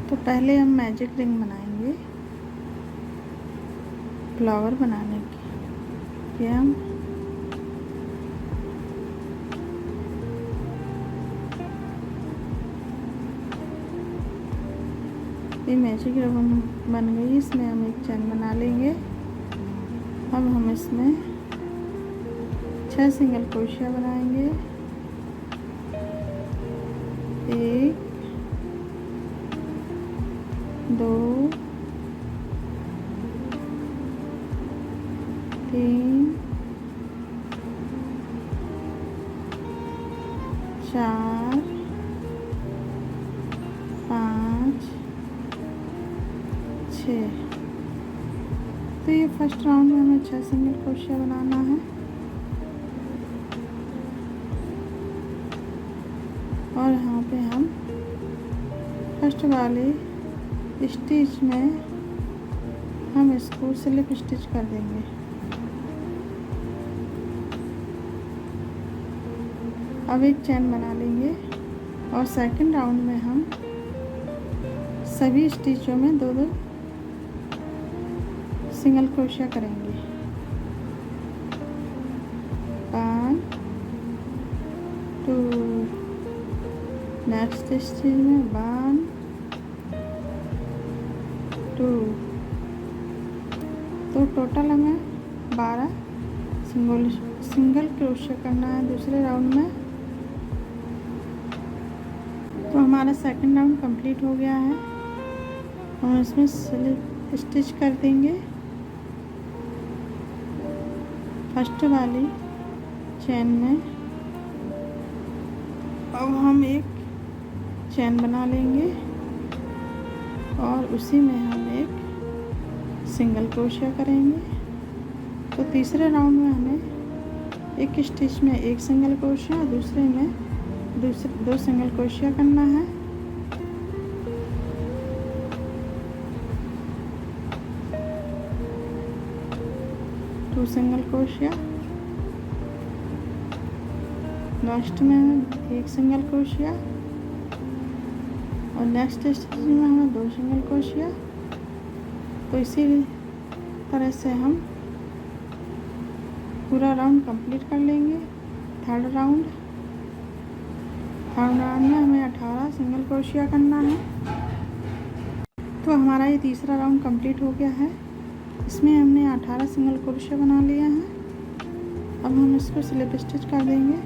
तो पहले हम मैजिक रिंग बनाएंगे फ्लावर बनाने के हम ये मैजिक रिंग बन गई। इसमें हम एक चैन बना लेंगे। अब हम इसमें 6 सिंगल क्रोशिया बनाएंगे। 1 2 3 4 5 6। तो ये फर्स्ट राउंड में हमें 6 सिंगल क्रोशिया बनाना है। और यहाँ पे हम फर्स्ट वाले स्टिच में हम इसको स्लिप स्टिच कर देंगे। अब एक चैन बना लेंगे और सेकंड राउंड में हम सभी स्टिचों में 2-2 सिंगल क्रोशिया करेंगे। 1 2 नेक्स्ट स्टिच में 1 2। तो टोटल हमें 12 सिंगल क्रोशिया करना है दूसरे राउंड में। तो हमारा सेकंड राउंड कंप्लीट हो गया है। हम इसमें स्लिप स्टिच कर देंगे। फर्स्ट वाली चैन में अब हम एक चैन बना लेंगे और उसी में हम एक सिंगल क्रोशिया करेंगे। तो तीसरे राउंड में हमें एक स्टिच में एक सिंगल क्रोशिया, दूसरे में 2 सिंगल क्रोशिया करना है। To single crochet. नेक्स्ट में एक सिंगल क्रोशिया और नेक्स्ट स्टिच में हमें 2 सिंगल क्रोशिया। तो इसी तरह से हम पूरा राउंड कंप्लीट कर लेंगे। थर्ड राउंड में हमें 18 सिंगल क्रोशिया करना है। तो हमारा ये तीसरा राउंड कंप्लीट हो गया है। इसमें हमने 18 सिंगल क्रोशिया बना लिया है। अब हम इसको स्लिप स्टिच कर देंगे।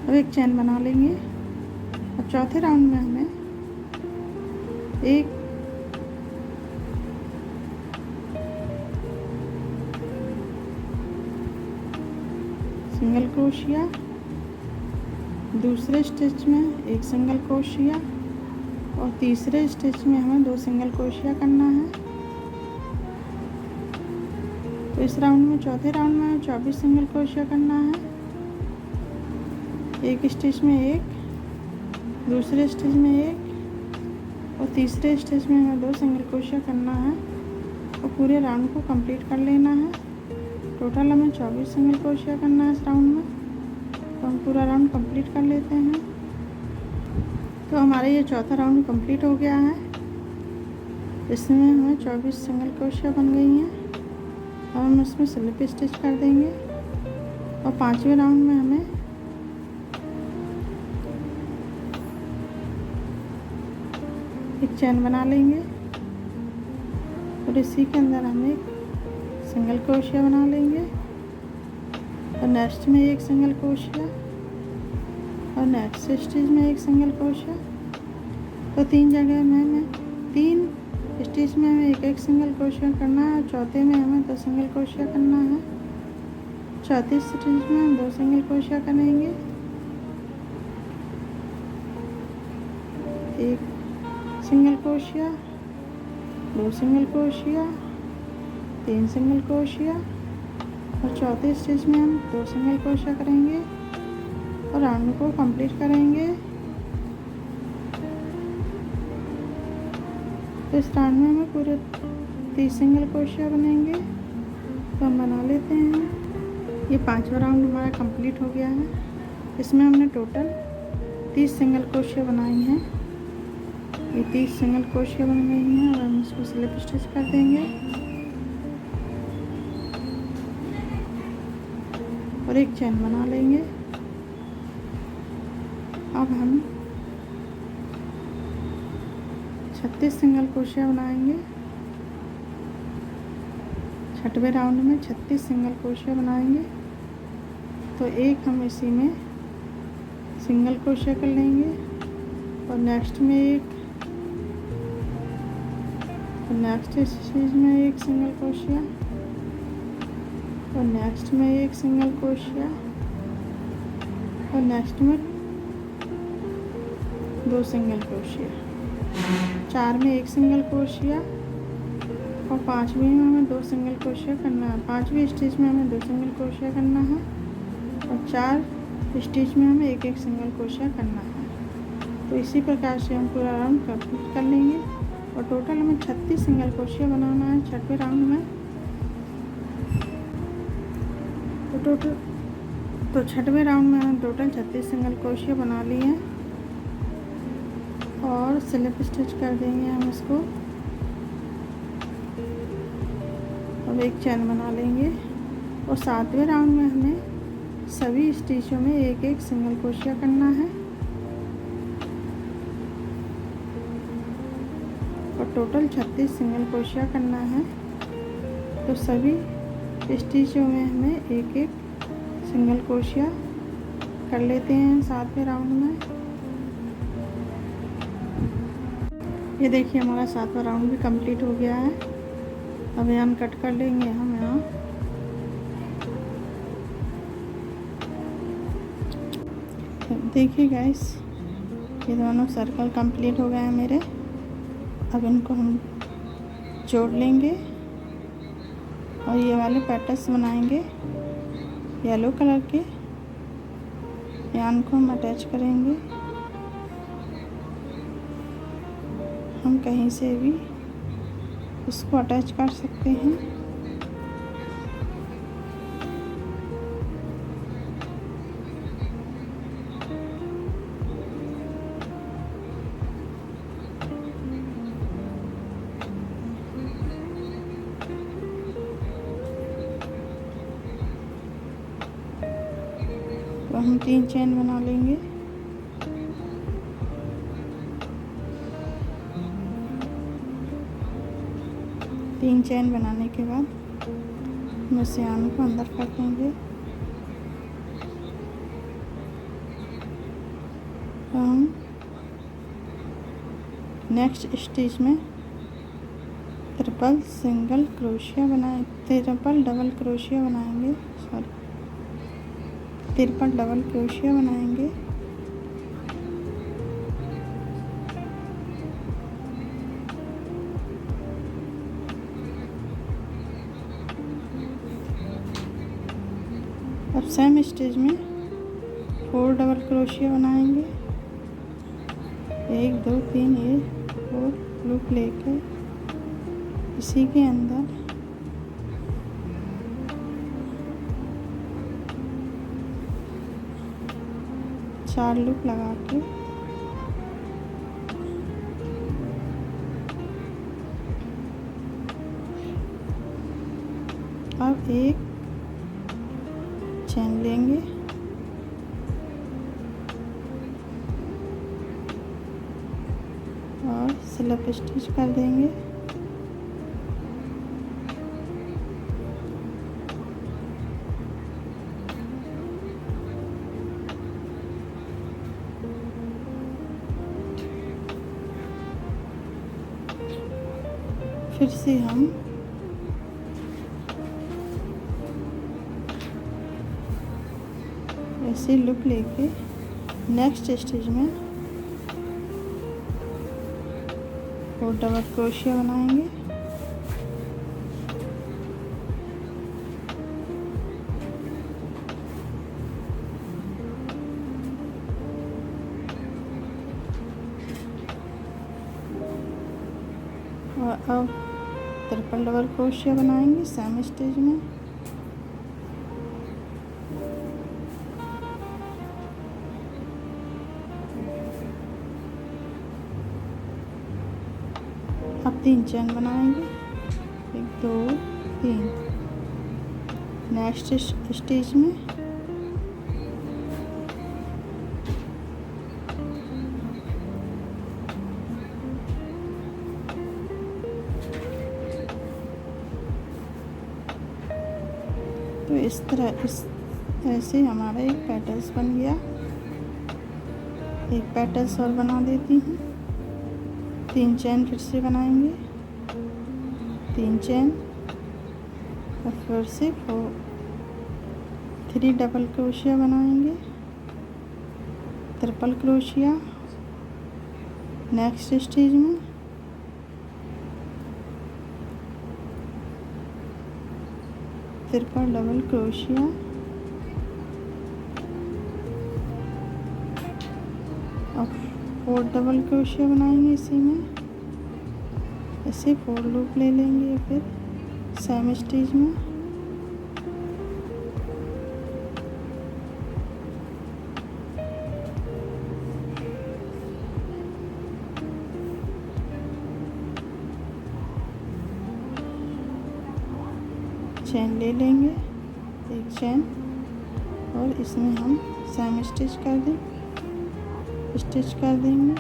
अब एक चैन बना लेंगे और चौथे राउंड में हमें एक सिंगल क्रोशिया, दूसरे स्टिच में एक सिंगल क्रोशिया और तीसरे स्टिच में हमें 2 सिंगल क्रोशिया करना है। तो इस राउंड में चौथे राउंड में 24 सिंगल क्रोशिया करना है। एक स्टिच में एक, दूसरे स्टिच में एक और तीसरे स्टिच में हमें 2 सिंगल क्रोशिया करना है और पूरे राउंड को कंप्लीट कर लेना है। टोटल हमें 24 सिंगल क्रोशिया करना है इस राउंड में। तो हम पूरा राउंड कंप्लीट कर लेते हैं। तो हमारा ये चौथा राउंड कंप्लीट हो गया है। इसमें हमें 24 सिंगल क्रोशिया बन गई हैं। अब हम इसमें स्लिप स्टिच कर देंगे और पांचवें राउंड में हमें एक चैन बना लेंगे और इसी के अंदर हम एक सिंगल क्रोशिया बना लेंगे और नेक्स्ट में एक सिंगल क्रोशिया और नेक्स्ट स्टिच में एक सिंगल क्रोशिया। तो 3 जगह में हमें 3 स्टिच में हमें एक सिंगल क्रोशिया करना है और चौथे में हमें 2 सिंगल क्रोशिया करना है। चौथे स्टिच में हम 2 सिंगल क्रोशिया करेंगे। एक single crochet, 2 single crochet, 3 single crochet और चौथे स्टिच में हम 2 सिंगल क्रोशिया करेंगे और राउंड को कंप्लीट करेंगे। तो इस राउंड में हमें पूरे 30 सिंगल क्रोशिया बनेंगे। तो हम बना लेते हैं। ये 5वां राउंड हमारा कंप्लीट हो गया है। इसमें हमने टोटल 30 सिंगल क्रोशिया बनाई हैं। ये 30 सिंगल क्रोशिया बन गई हैं और हम इसको स्लिप स्टिच कर देंगे और एक चेन बना लेंगे। अब हम 36 सिंगल क्रोशिया बनाएंगे। छठवें राउंड में 36 सिंगल क्रोशिया बनाएंगे। तो एक हम इसी में सिंगल क्रोशिया कर लेंगे और नेक्स्ट में एक, और नेक्स्ट स्टिच में एक सिंगल क्रोशिया और नेक्स्ट में एक सिंगल क्रोशिया और नेक्स्ट में 2 सिंगल क्रोशिया, 4 में एक सिंगल क्रोशिया और 5वीं में हमें 2 सिंगल क्रोशिया करना है। 5वीं स्टिच में हमें 2 सिंगल क्रोशिया करना है और 4 स्टिच में हमें एक सिंगल क्रोशिया करना है। तो इसी प्रकार से हम पूरा राउंड कंप्लीट कर लेंगे और टोटल हमें 36 सिंगल क्रोशिया बनाना है छठवें राउंड में। तो छठवें राउंड में हम टोटल 36 सिंगल क्रोशिया बना लिए हैं और स्लिप स्टिच कर देंगे हम इसको। अब एक चैन बना लेंगे और 7वें राउंड में हमें सभी स्टिचों में एक सिंगल क्रोशिया करना है और टोटल 36 सिंगल क्रोशिया करना है। तो सभी स्टिचों में हमें एक सिंगल क्रोशिया कर लेते हैं 7वें राउंड में। ये देखिए हमारा 7वां राउंड भी कंप्लीट हो गया है। अब यहाँ कट कर लेंगे हम यहाँ। देखिए गाइस, ये दोनों सर्कल कंप्लीट हो गए हैं मेरे। अब इनको हम जोड़ लेंगे और ये वाले पैटर्न्स बनाएंगे येलो कलर के। यान को हम अटैच करेंगे। हम कहीं से भी उसको अटैच कर सकते हैं। तो हम 3 चेन बना लेंगे। तीन चेन बनाने के बाद हम इस यान को अंदर कर देंगे। तो हम नेक्स्ट स्टिच में ट्रिपल डबल क्रोशिया बनाएंगे। ट्रिपल डबल क्रोशिया बनाएंगे। अब सेम स्टिच में 4 डबल क्रोशिया बनाएंगे। 1 2 3 ये 4 लूप लेकर इसी के अंदर चार लूप लगा के अब एक चेन लेंगे और स्लिप स्टिच कर देंगे। फिर से हम ऐसे लूप लेके नेक्स्ट स्टिच में 4 डबल क्रोशिया बनाएंगे। और अब ट्रिपल डबल क्रोशिया बनाएंगे सेम स्टिच में। अब 3 चेन बनाएंगे, 1 2 3। नेक्स्ट स्टेज में तो इस तरह ऐसे हमारा एक पैटर्न बन गया। एक पैटर्न और बना देती हूँ। 3 चेन फिर से बनाएंगे, 3 चेन और फिर से 3 डबल क्रोशिया बनाएंगे, ट्रिपल क्रोशिया। नेक्स्ट स्टेज में ट्रिपल डबल क्रोशिया और 4 डबल क्रोशिया बनाएंगे। इसी में ऐसे 4 लूप ले लेंगे। फिर सेम स्टेज में चेन ले लेंगे, एक चेन, और इसमें हम सेम स्टिच कर देंगे,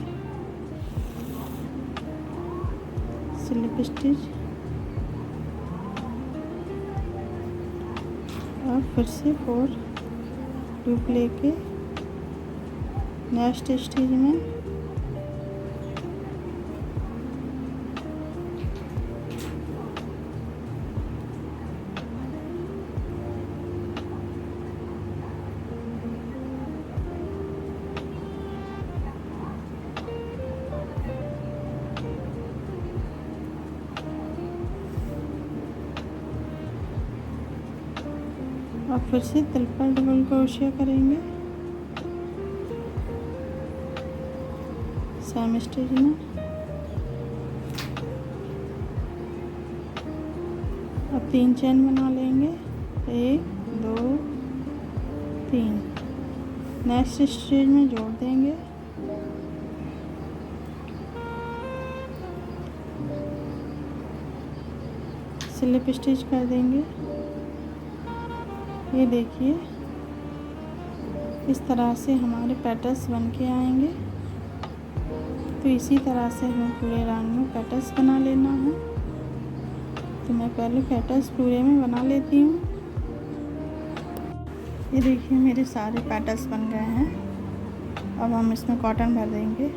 स्लिप स्टिच, और फिर से 4 लूप लेके नेक्स्ट स्टेज में और फिर से ट्रिपल डबल क्रोशिया करेंगे सेम स्टेज में। अब 3 चेन बना लेंगे, 1 2 3। नेक्स्ट स्टेज में जोड़ देंगे, स्लिप स्टिच कर देंगे। ये देखिए इस तरह से हमारे पैटर्न्स बन के आएंगे। तो इसी तरह से हमें पूरे राउंड में पैटर्न्स बना लेना है। तो मैं पहले पैटर्न्स पूरे में बना लेती हूँ। ये देखिए मेरे सारे पैटर्न्स बन गए हैं। अब हम इसमें कॉटन भर देंगे।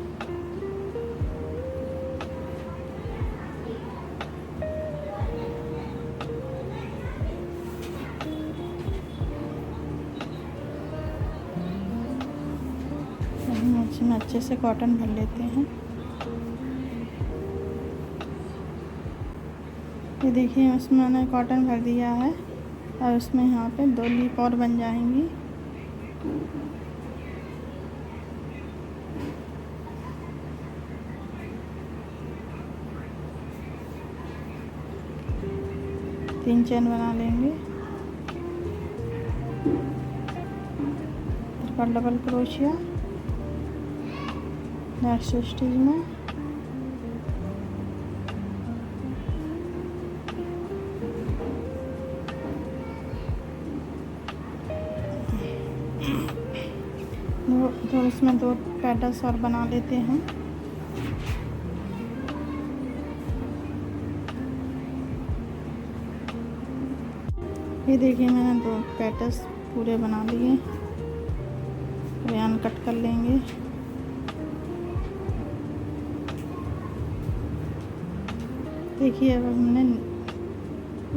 इसमें अच्छे से कॉटन भर लेते हैं। ये देखिए उसमें मैंने कॉटन भर दिया है और उसमें यहाँ पे 2 लीप और बन जाएंगी। तीन चेन बना लेंगे, triple double crochet next stage में, तो इसमें 2 पैटर्न्स और बना लेते हैं। ये देखिए मैंने 2 पैटर्न्स पूरे बना लिए। रेयान कट कर लेंगे। देखिए अब हमने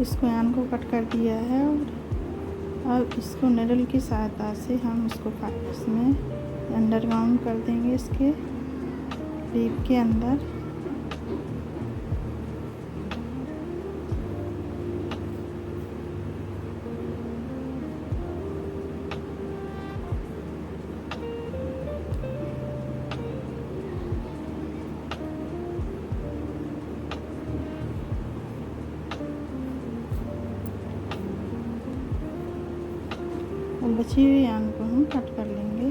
इसको यान को कट कर दिया है और अब इसको निडल की सहायता से हम इसको इसमें अंडरग्राउंड कर देंगे इसके लीफ के अंदर। बची हुई यान को हम कट कर लेंगे।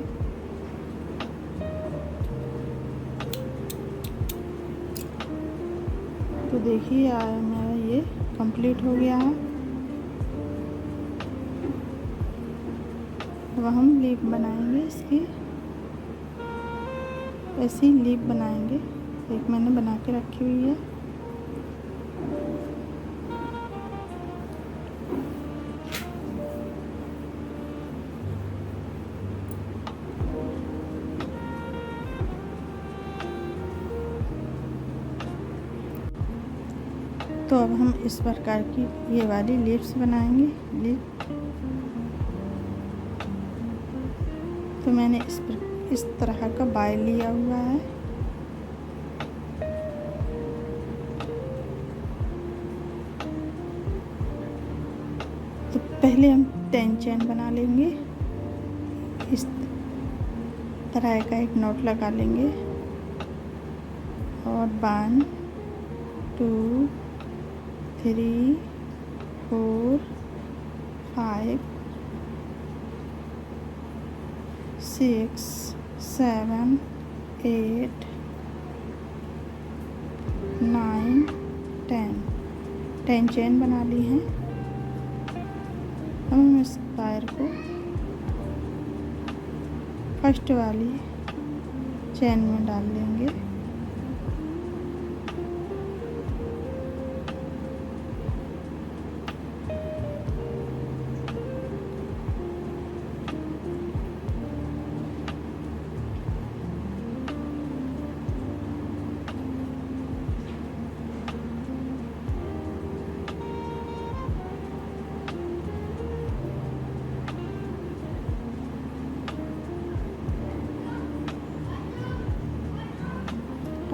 देखिए मेरा ये कंप्लीट हो गया है। अब हम लीफ बनाएंगे इसकी, ऐसी लीफ बनाएंगे। एक मैंने बना के रखी हुई है। तो अब हम इस प्रकार की ये वाली लीव्स बनाएंगे। तो मैंने इस तरह का बाय लिया हुआ है। तो पहले हम 10 चेन बना लेंगे। इस तरह का एक नॉट लगा लेंगे और 1 2 3 4 5 6 7 8 9 10 चेन बना ली हैं। हम इस वायर को फर्स्ट वाली चेन में डाल लेंगे।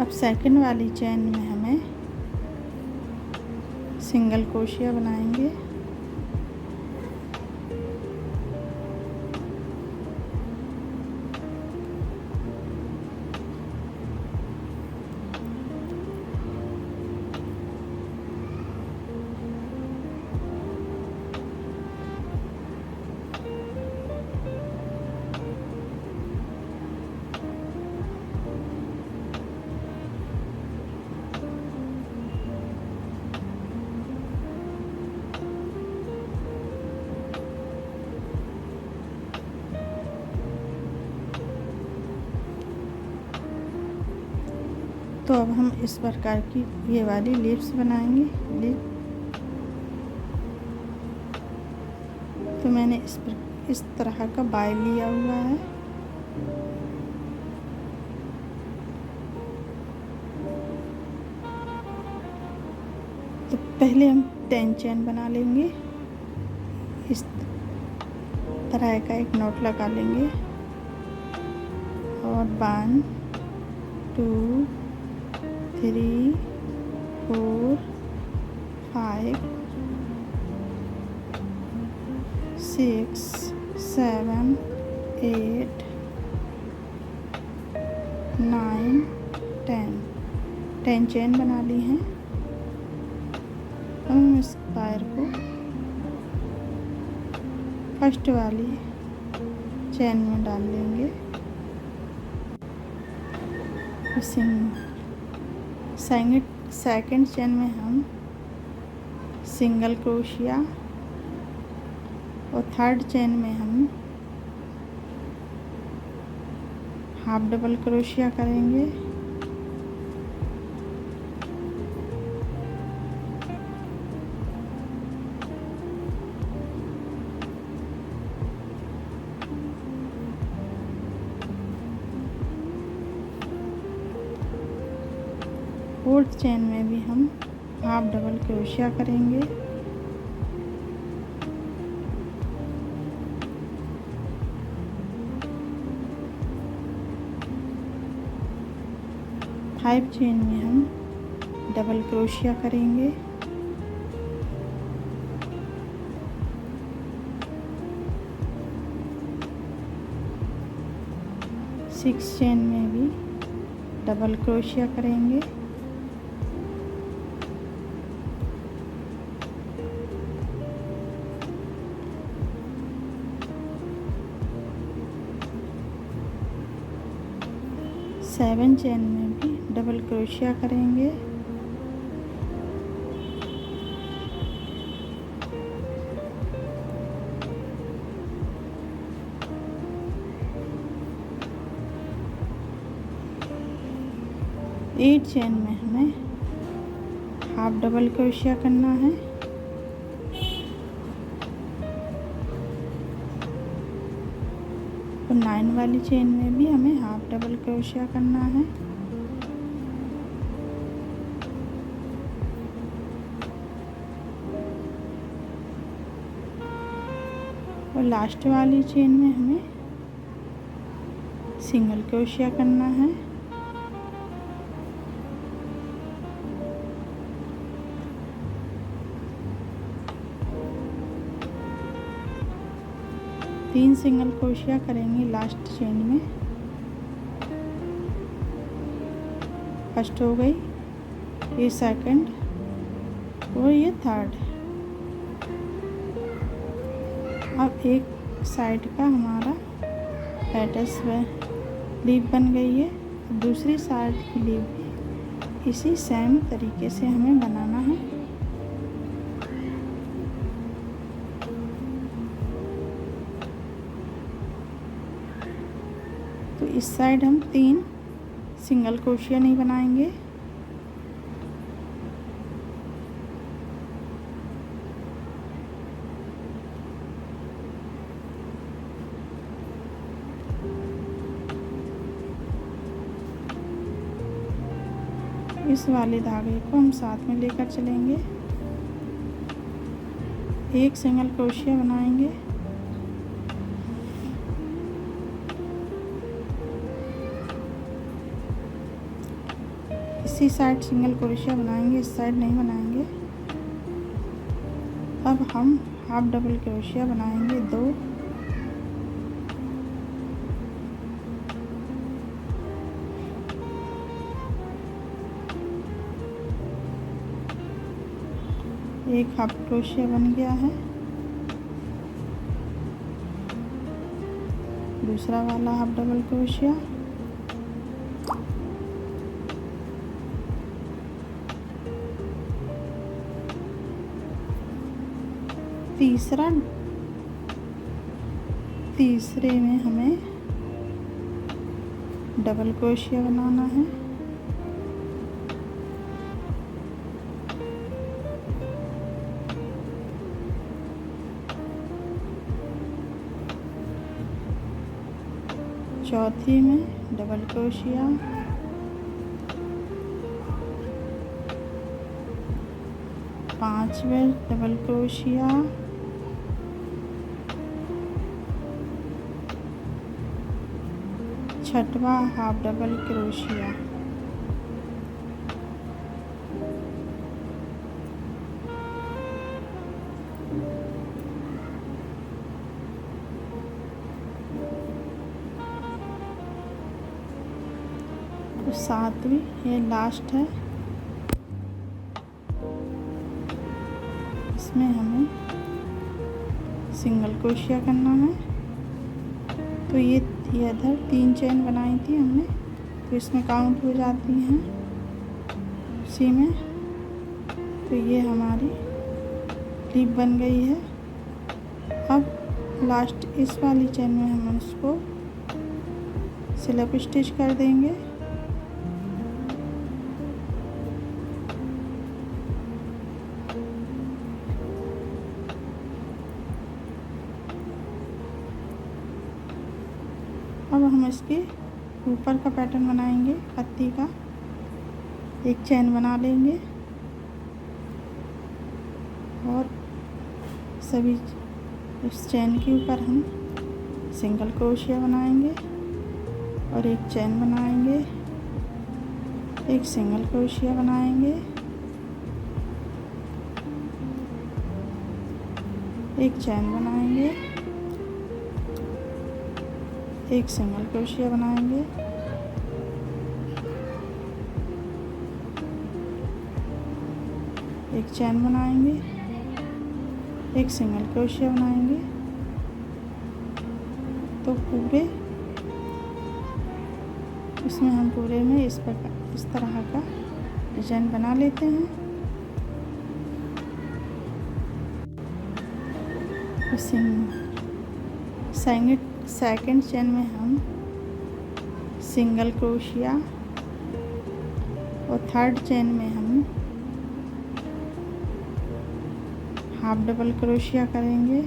अब सेकंड वाली चेन में हमें सिंगल क्रोशिया बनाएंगे। तो अब हम इस प्रकार की ये वाली लीव्स बनाएंगे। तो मैंने इस तरह का बाय लिया हुआ है। तो पहले हम 10 चेन बना लेंगे। इस तरह का एक नॉट लगा लेंगे और 1 2 3 4 5 6 7 8 9 10 चेन बना ली हैं। हम इस वायर को फर्स्ट वाली चेन में डाल लेंगे। सेकंड चेन में हम सिंगल क्रोशिया और थर्ड चेन में हम हाफ डबल क्रोशिया करेंगे। फोर्थ चेन में भी हम हाफ डबल क्रोशिया करेंगे। फाइव चेन में हम डबल क्रोशिया करेंगे। सिक्स चेन में भी डबल क्रोशिया करेंगे। सेवन चेन में भी डबल क्रोशिया करेंगे। 8 चेन में हमें हाफ डबल क्रोशिया करना है। और 9 वाली चेन में भी हमें हाफ डबल क्रोशिया करना है। और लास्ट वाली चेन में हमें सिंगल क्रोशिया करना है। तीन सिंगल क्रोशिया करेंगे लास्ट चेन में। फर्स्ट हो गई, ये सेकंड और ये थर्ड। अब एक साइड का हमारा लेटेस लीफ बन गई है। दूसरी साइड की लीफ भी इसी सेम तरीके से हमें बनाना है। तो इस साइड हम 3 सिंगल क्रोशिया नहीं बनाएंगे। इस वाले धागे को हम साथ में लेकर चलेंगे। एक सिंगल क्रोशिया बनाएंगे। इसी साइड सिंगल क्रोशिया बनाएंगे, इस साइड नहीं बनाएंगे। अब हम हाफ डबल क्रोशिया बनाएंगे 2। एक हाफ क्रोशिया बन गया है। दूसरा वाला हाफ डबल क्रोशिया। तीसरे में हमें डबल क्रोशिया बनाना है। चौथी में डबल क्रोशिया। पांचवें डबल क्रोशिया। छठवां हाफ डबल क्रोशिया। तो सातवीं ये लास्ट है, इसमें हमें सिंगल क्रोशिया करना है। तो ये इधर 3 चेन बनाई थी हमने, तो इसमें काउंट हो जाती हैं उसी में। तो ये हमारी लीफ बन गई है। अब लास्ट इस वाली चेन में हम उसको स्लिप स्टिच कर देंगे। अब हम इसके ऊपर का पैटर्न बनाएंगे पत्ती का। एक चेन बना लेंगे और सभी इस चेन के ऊपर हम सिंगल क्रोशिया बनाएंगे और एक चेन बनाएंगे, एक सिंगल क्रोशिया बनाएंगे, एक चेन बनाएंगे, एक सिंगल क्रोशिया बनाएंगे, एक चेन बनाएंगे, एक सिंगल क्रोशिया बनाएंगे। तो पूरे इसमें हम पूरे में इस तरह का डिजाइन बना लेते हैं। सेकंड चेन में हम सिंगल क्रोशिया और थर्ड चेन में हम हाफ डबल क्रोशिया करेंगे।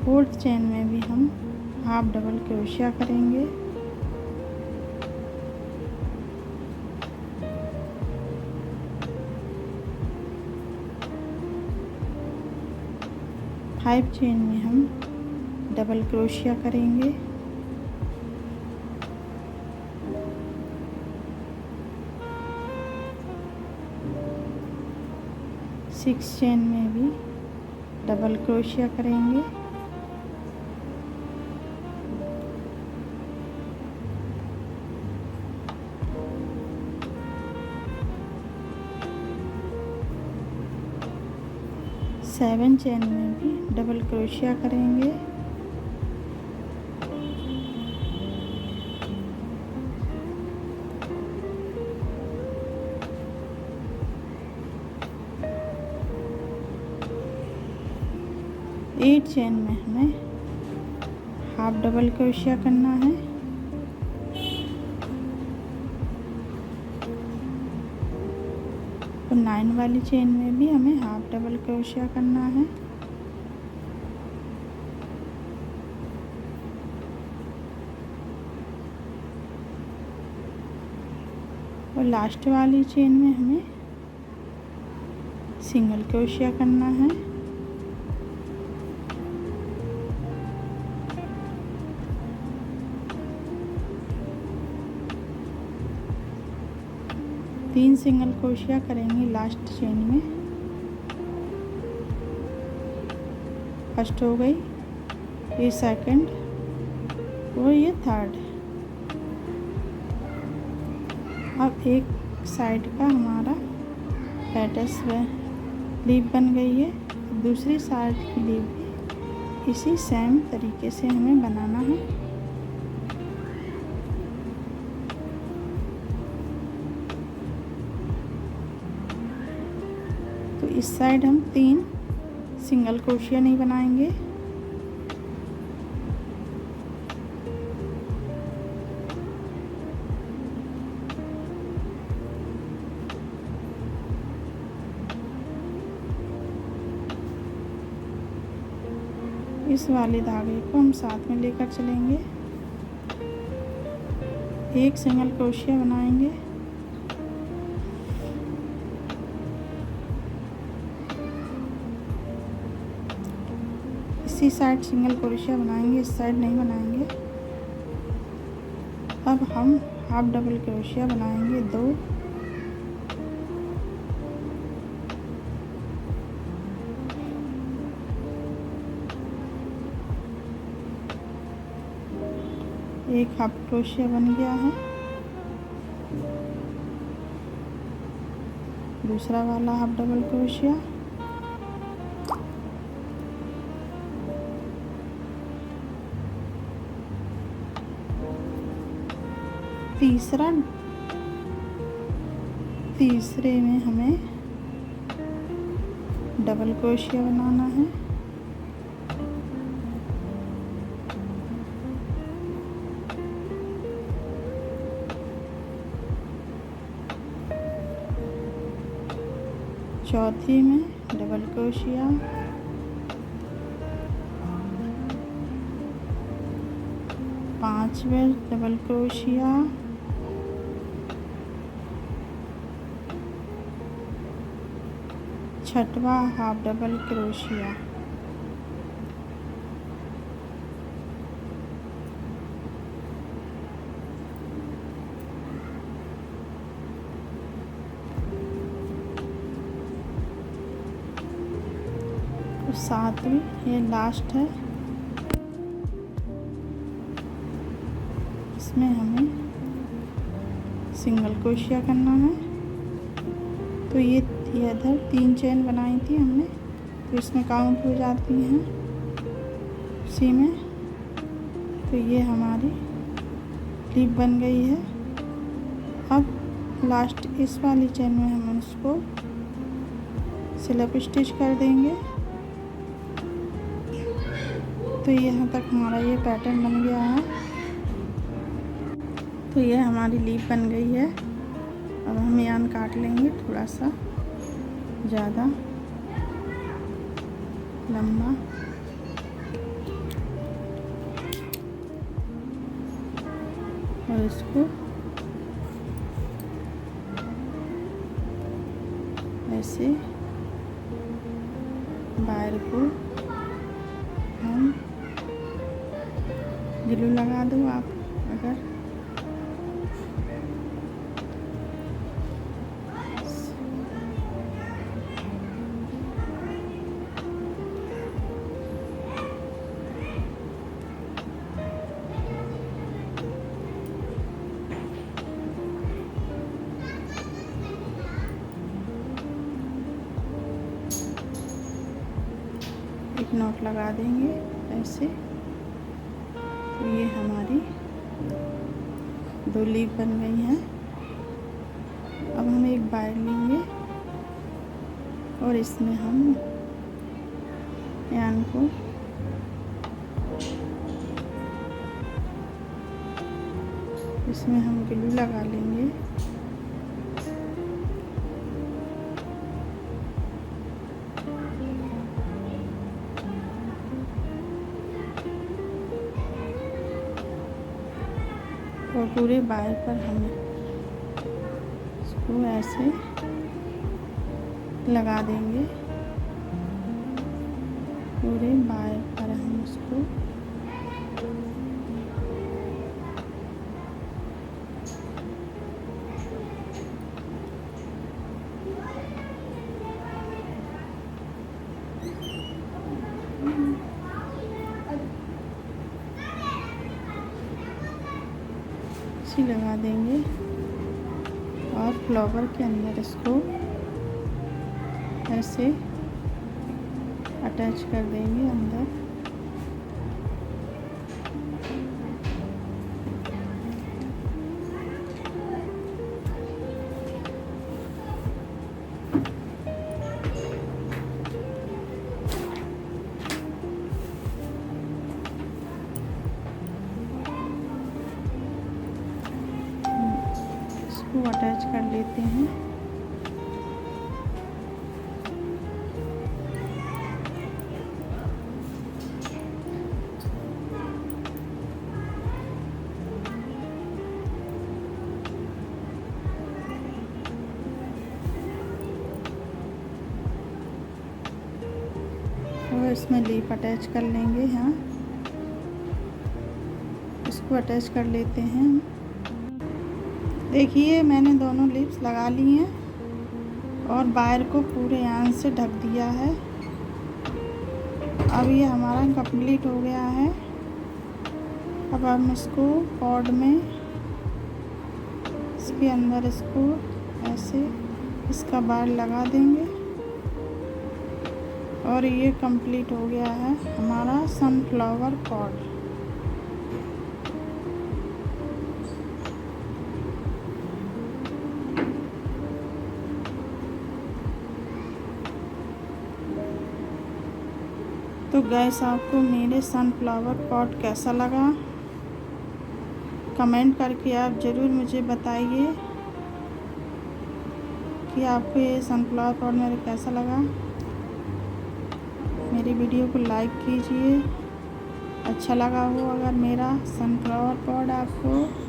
फोर्थ चेन में भी हम हाफ डबल क्रोशिया करेंगे। फाइव चेन में हम डबल क्रोशिया करेंगे। सिक्स चेन में भी डबल क्रोशिया करेंगे। सेवन चेन में भी डबल क्रोशिया करेंगे। एट चेन में हमें हाफ डबल क्रोशिया करना है। और नाइन वाली चेन में भी हमें हाफ डबल क्रोशिया करना है। और लास्ट वाली चेन में हमें सिंगल क्रोशिया करना है। तीन सिंगल क्रोशिया करेंगे लास्ट चेन में। फर्स्ट हो गई, ये सेकंड और ये थर्ड। अब एक साइड का हमारा लेटेस लीफ बन गई है। दूसरी साइड की लीफ भी इसी सेम तरीके से हमें बनाना है। तो इस साइड हम तीन सिंगल क्रोशिया नहीं बनाएंगे। इस वाले धागे को हम साथ में लेकर चलेंगे। एक सिंगल क्रोशिया बनाएंगे। इसी साइड सिंगल क्रोशिया बनाएंगे, इस साइड नहीं बनाएंगे। अब हम हाफ डबल क्रोशिया बनाएंगे दो। एक हाफ क्रोशिया बन गया है। दूसरा वाला हाफ डबल क्रोशिया। तीसरे में हमें डबल क्रोशिया बनाना है। चौथी में डबल क्रोशिया। पांचवें डबल क्रोशिया। छठवां हाफ डबल क्रोशिया। सातवीं ये लास्ट है, इसमें हमें सिंगल क्रोशिया करना है। तो ये इधर तीन चेन बनाई थी हमने, तो इसमें काउंट हो जाती हैं उसी में। तो ये हमारी क्लिप बन गई है। अब लास्ट इस वाली चेन में हम उसको स्लिप स्टिच कर देंगे। तो यहाँ तक हमारा ये पैटर्न बन गया है। तो ये हमारी लीफ बन गई है। अब हम यान काट लेंगे थोड़ा सा ज़्यादा लंबा। और इसको ऐसे वायर को हम ग्लू लगा दो आप अगर। एक नॉट लगा देंगे ऐसे। तो ये हमारी 2 लीफ बन गई हैं। अब हम एक वायर लेंगे और इसमें हम यान को इसमें हम ग्लू लगा लेंगे। और पूरे वायर पर हम इसको ऐसे लगा देंगे। पूरे वायर पर हम इसको लगा देंगे और फ्लावर के अंदर इसको ऐसे अटैच कर देंगे अंदर। इसको अटैच कर लेते हैं। और इसमें लीफ अटैच कर लेंगे। हाँ, इसको अटैच कर लेते हैं। देखिए मैंने दोनों लीव्स लगा ली हैं और वायर को पूरे यान से ढक दिया है। अब ये हमारा कंप्लीट हो गया है। अब हम इसको पॉड में इसके अंदर इसको ऐसे इसका बार लगा देंगे और ये कंप्लीट हो गया है हमारा सनफ्लावर पॉड। तो गैस आपको मेरे सनफ्लावर पॉट कैसा लगा कमेंट करके आप ज़रूर मुझे बताइए कि आपको ये सनफ्लावर पॉट मेरा कैसा लगा। मेरी वीडियो को लाइक कीजिए, अच्छा लगा हो अगर मेरा सनफ्लावर पॉट आपको।